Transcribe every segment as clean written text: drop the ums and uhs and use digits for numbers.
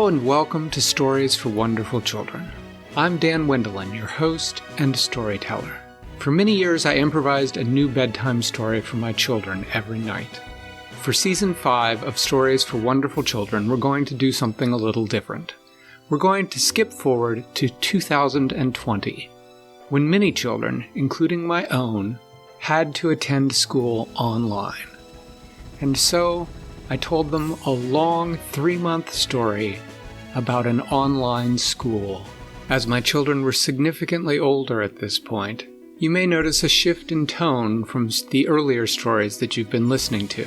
Hello and welcome to Stories for Wonderful Children. I'm Dan Wendelin, your host and storyteller. For many years, I improvised a new bedtime story for my children every night. For Season 5 of Stories for Wonderful Children, we're going to do something a little different. We're going to skip forward to 2020, when many children, including my own, had to attend school online. And so, I told them a long 3-month story about an online school. As my children were significantly older at this point, you may notice a shift in tone from the earlier stories that you've been listening to.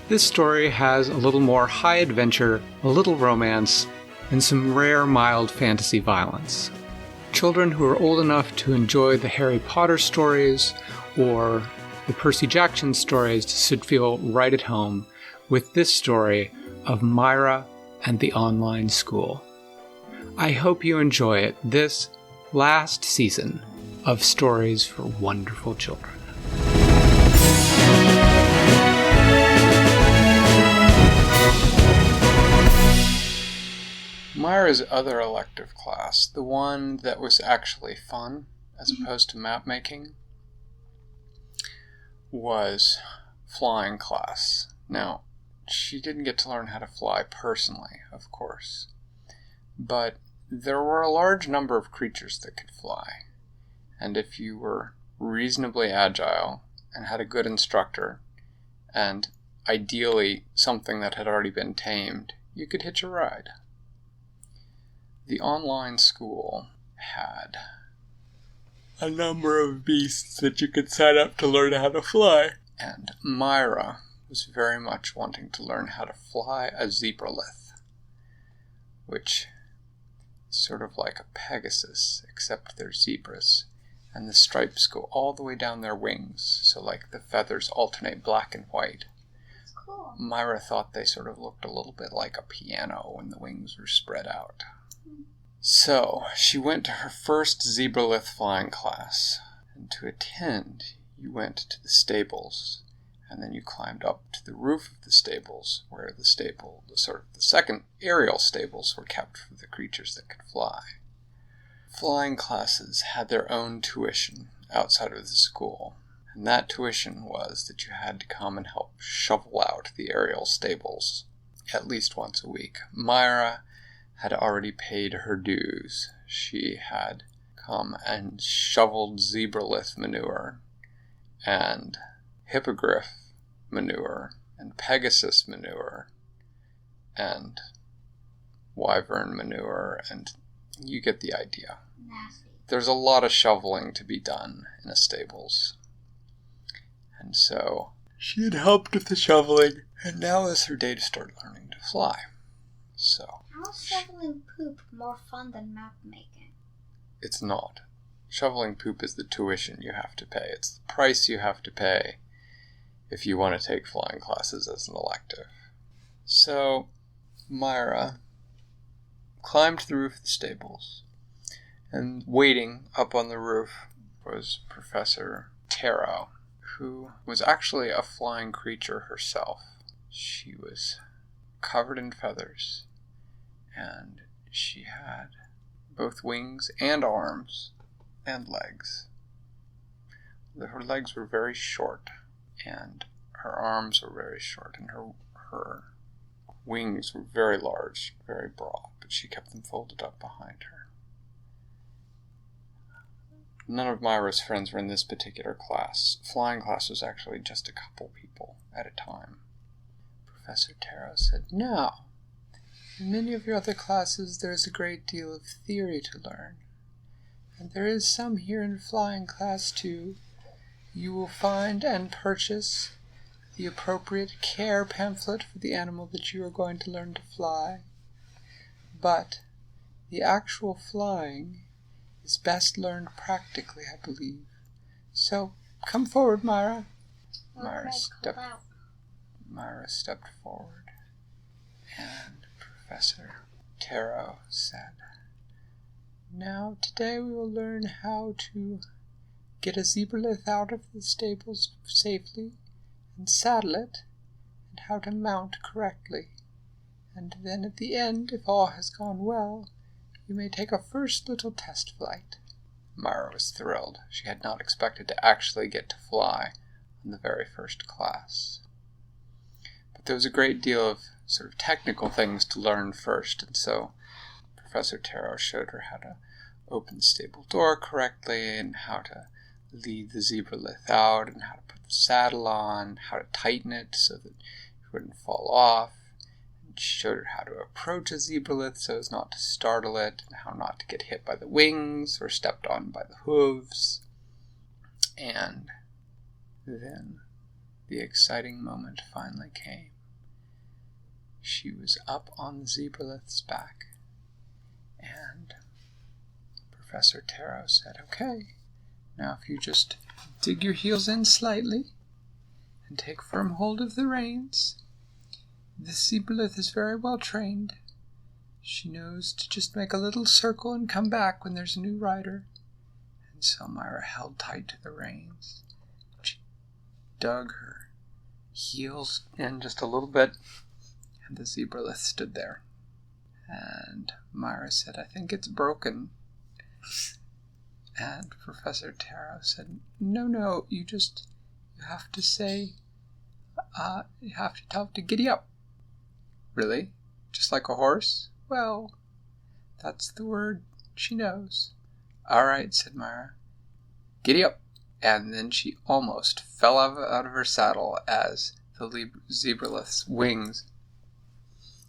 This story has a little more high adventure, a little romance, and some rare mild fantasy violence. Children who are old enough to enjoy the Harry Potter stories or the Percy Jackson stories should feel right at home with this story of Myra and the online school. I hope you enjoy it this last season of Stories for Wonderful Children. Myra's other elective class, the one that was actually fun as opposed to mapmaking, was flying class. Now, she didn't get to learn how to fly personally, of course, but there were a large number of creatures that could fly, and if you were reasonably agile and had a good instructor, and ideally something that had already been tamed, you could hitch a ride. The online school had a number of beasts that you could sign up to learn how to fly, and Myra was very much wanting to learn how to fly a Zebralith, which is sort of like a Pegasus, except they're zebras, and the stripes go all the way down their wings, so like the feathers alternate black and white. That's cool. Myra thought they sort of looked a little bit like a piano when the wings were spread out. So, she went to her first Zebralith flying class, and to attend, you went to the stables, and then you climbed up to the roof of the stables, where the second aerial stables were kept for the creatures that could fly. Flying classes had their own tuition outside of the school, and that tuition was that you had to come and help shovel out the aerial stables at least once a week. Myra had already paid her dues. She had come and shoveled Zebralith manure, and hippogriff manure, and Pegasus manure, and wyvern manure, and you get the idea. Nasty. There's a lot of shoveling to be done in a stables. And so, she had helped with the shoveling, and now is her day to start learning to fly. So, How is shoveling poop more fun than map making? it's not. Shoveling poop is the tuition you have to pay. It's the price you have to pay if you want to take flying classes as an elective. So, Myra climbed the roof of the stables, and waiting up on the roof was Professor Taro, who was actually a flying creature herself. She was covered in feathers, and she had both wings and arms and legs. Her legs were very short, and her arms were very short, and her wings were very large, very broad, but she kept them folded up behind her. None of Myra's friends were in this particular class. Flying class was actually just a couple people at a time. Professor Taro said, "Now, in many of your other classes there is a great deal of theory to learn, and there is some here in flying class too. You will find and purchase the appropriate care pamphlet for the animal that you are going to learn to fly. But the actual flying is best learned practically, I believe. So, come forward, Myra." Myra stepped forward, and Professor Taro said, "Now, today we will learn how to get a Zebralith out of the stables safely and saddle it, and how to mount correctly. And then at the end, if all has gone well, you may take a first little test flight." Myra was thrilled. She had not expected to actually get to fly on the very first class. But there was a great deal of sort of technical things to learn first, and so Professor Taro showed her how to open the stable door correctly, and how to lead the Zebralith out, and how to put the saddle on, how to tighten it so that it wouldn't fall off. And she showed her how to approach a Zebralith so as not to startle it, and how not to get hit by the wings or stepped on by the hooves. And then the exciting moment finally came. She was up on the Zebralith's back, and Professor Taro said, "Okay, now if you just dig your heels in slightly and take firm hold of the reins. This Zebralith is very well trained. She knows to just make a little circle and come back when there's a new rider." And so Myra held tight to the reins. She dug her heels in just a little bit, and the Zebralith stood there. And Myra said, "I think it's broken." And Professor Taro said, No, you have to say, you have to tell it to giddy up." "Really? Just like a horse?" "Well, that's the word she knows." "All right," said Myra. "Giddy up." And then she almost fell out of her saddle as the Zebralith's wings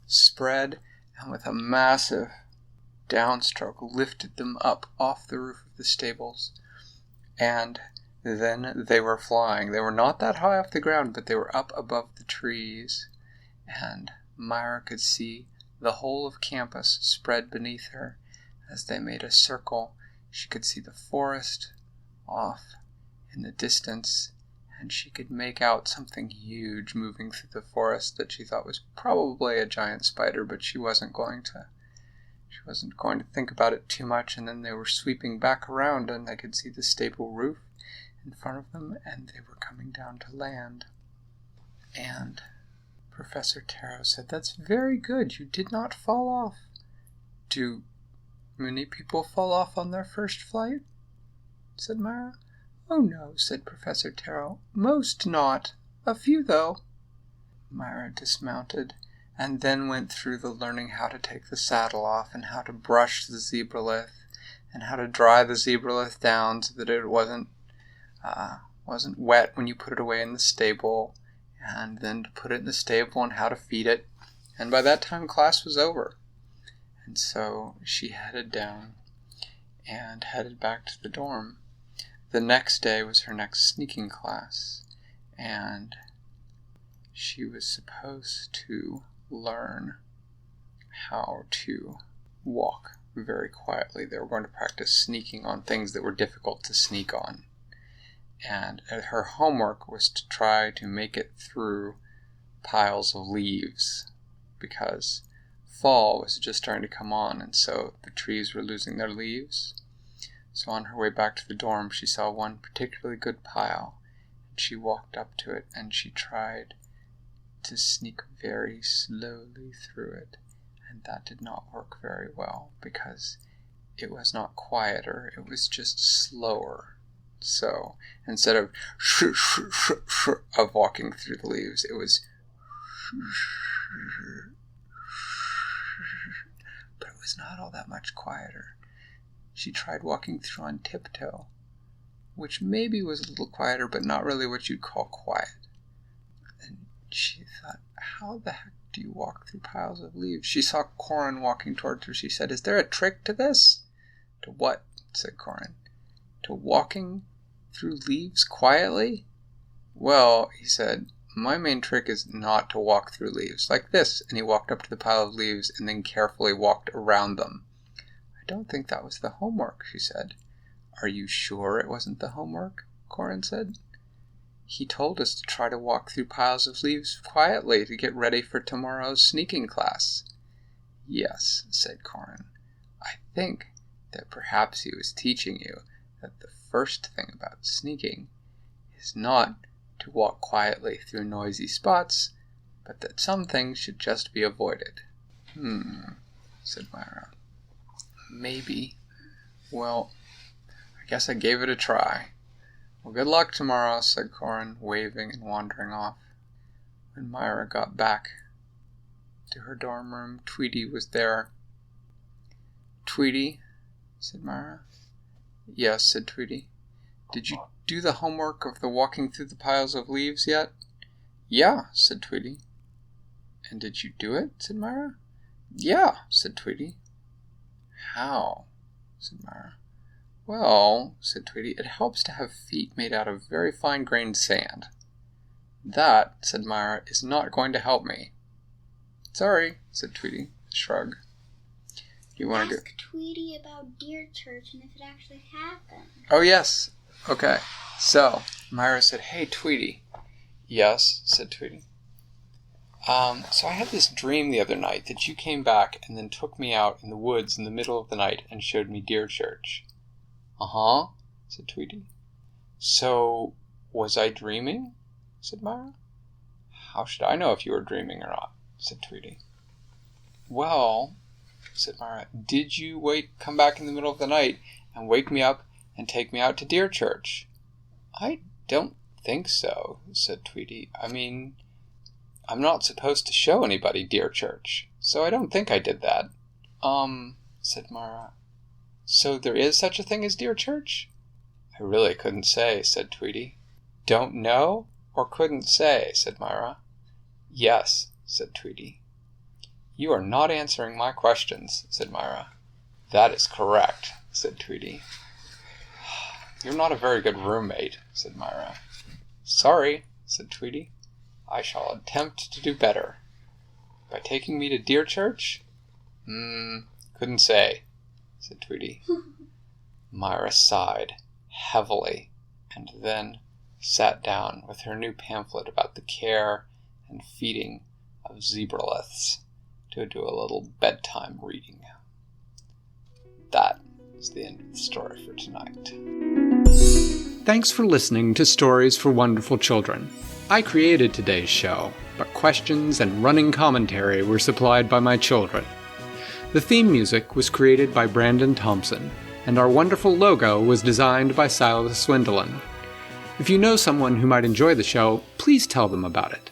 spread, and with a massive downstroke lifted them up off the roof of the stables. And then they were flying. They were not that high off the ground, but they were up above the trees. And Myra could see the whole of campus spread beneath her as they made a circle. She could see the forest off in the distance, and she could make out something huge moving through the forest that she thought was probably a giant spider, but she wasn't going to think about it too much. And then they were sweeping back around, and they could see the stable roof in front of them, and they were coming down to land. And Professor Taro said, "That's very good. You did not fall off." "Do many people fall off on their first flight?" said Myra. "Oh no," said Professor Taro. "Most not. A few, though." Myra dismounted, and then went through the learning how to take the saddle off, and how to brush the Zebralith, and how to dry the Zebralith down so that it wasn't wet when you put it away in the stable, and then to put it in the stable and how to feed it. And by that time class was over. And so she headed down and headed back to the dorm. The next day was her next sneaking class, and she was supposed to learn how to walk very quietly. They were going to practice sneaking on things that were difficult to sneak on. And her homework was to try to make it through piles of leaves, because fall was just starting to come on, and so the trees were losing their leaves. So on her way back to the dorm, she saw one particularly good pile, and she walked up to it, and she tried to sneak very slowly through it, and that did not work very well, because it was not quieter, it was just slower. So instead of walking through the leaves, it was but it was not all that much quieter. She tried walking through on tiptoe, which maybe was a little quieter, but not really what you'd call quiet. And she thought, how the heck do you walk through piles of leaves? She saw Corin walking towards her. She said, "Is there a trick to this?" "To what?" said Corin. "To walking through leaves quietly?" "Well," he said, "my main trick is not to walk through leaves. Like this." And he walked up to the pile of leaves and then carefully walked around them. "I don't think that was the homework," she said. "Are you sure it wasn't the homework?" Corin said. "He told us to try to walk through piles of leaves quietly to get ready for tomorrow's sneaking class." "Yes," said Corin. "I think that perhaps he was teaching you that the first thing about sneaking is not to walk quietly through noisy spots, but that some things should just be avoided." said Myra. Maybe. Well, I guess I gave it a try. Well, good luck tomorrow, said Corin, waving and wandering off. When Myra got back to her dorm room, Tweety was there. Tweety, said Myra. Yes, said Tweety. Did you do the homework of the walking through the piles of leaves yet? Yeah, said Tweety. And did you do it? Said Myra. Yeah, said Tweety. How? Said Myra. Well, said Tweety, it helps to have feet made out of very fine-grained sand. That, said Myra, is not going to help me. Sorry, said Tweety, with a shrug. Do you want to Ask Tweety about Deer Church and if it actually happened. Oh, yes. Okay. So, Myra said, Hey, Tweety. Yes, said Tweety. So I had this dream the other night that you came back and then took me out in the woods in the middle of the night and showed me Deer Church. Uh-huh, said Tweety. So, was I dreaming? Said Myra. How should I know if you were dreaming or not? Said Tweety. Well, said Myra, did you come back in the middle of the night and wake me up and take me out to Deer Church? I don't think so, said Tweety. I mean, I'm not supposed to show anybody Deer Church, so I don't think I did that. Said Myra. So there is such a thing as Deer Church? I really couldn't say, said Tweety. Don't know or couldn't say, said Myra. Yes, said Tweety. You are not answering my questions, said Myra. That is correct, said Tweety. You're not a very good roommate, said Myra. Sorry, said Tweety. I shall attempt to do better. By taking me to Deer Church? Couldn't say, said Tweety. Myra sighed heavily and then sat down with her new pamphlet about the care and feeding of zebraliths to do a little bedtime reading. That is the end of the story for tonight. Thanks for listening to Stories for Wonderful Children. I created today's show, but questions and running commentary were supplied by my children. The theme music was created by Brandon Thompson, and our wonderful logo was designed by Silas Swindlin. If you know someone who might enjoy the show, please tell them about it.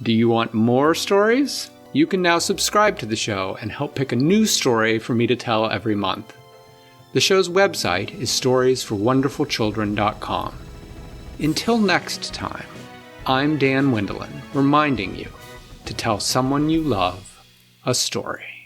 Do you want more stories? You can now subscribe to the show and help pick a new story for me to tell every month. The show's website is storiesforwonderfulchildren.com. Until next time, I'm Dan Wendelin, reminding you to tell someone you love a story.